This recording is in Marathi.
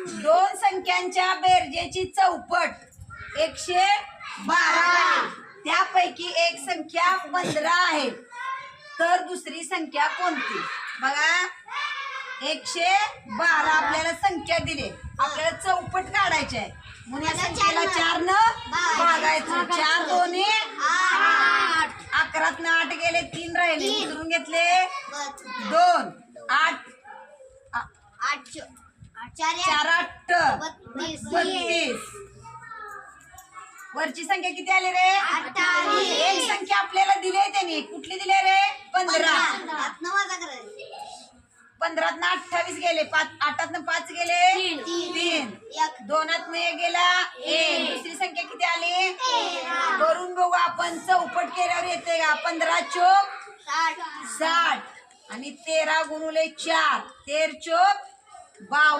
दोन संख्यांच्या बेरजेची चौपट 112. त्यापैकी एक संख्या 15 आहे, तर दुसरी संख्या कोणती? बघा, 112 आपल्याला संख्या दिली, आपल्याला चौपट काढायची आहे. म्हणून या संख्येला 4 न भागायचं. 4 दोन्ही 8. 11 8 गेले, 3 राहिले, उतरून घेतले 2. 8 4 8 32. वरची संख्या किती आली रे? 28. एक संख्या आपल्याला दिली आहे त्यांनी, कुठली दिली रे? 15. 15 28 गेले, 8 5 गेले 3. 2 1 गेला 1. दुसरी संख्या किती आली? करून बघू आपण, चौपट केल्यावर येते का? 15 चोक 60 आणि 13 गुणुले 4 13 चोक 52.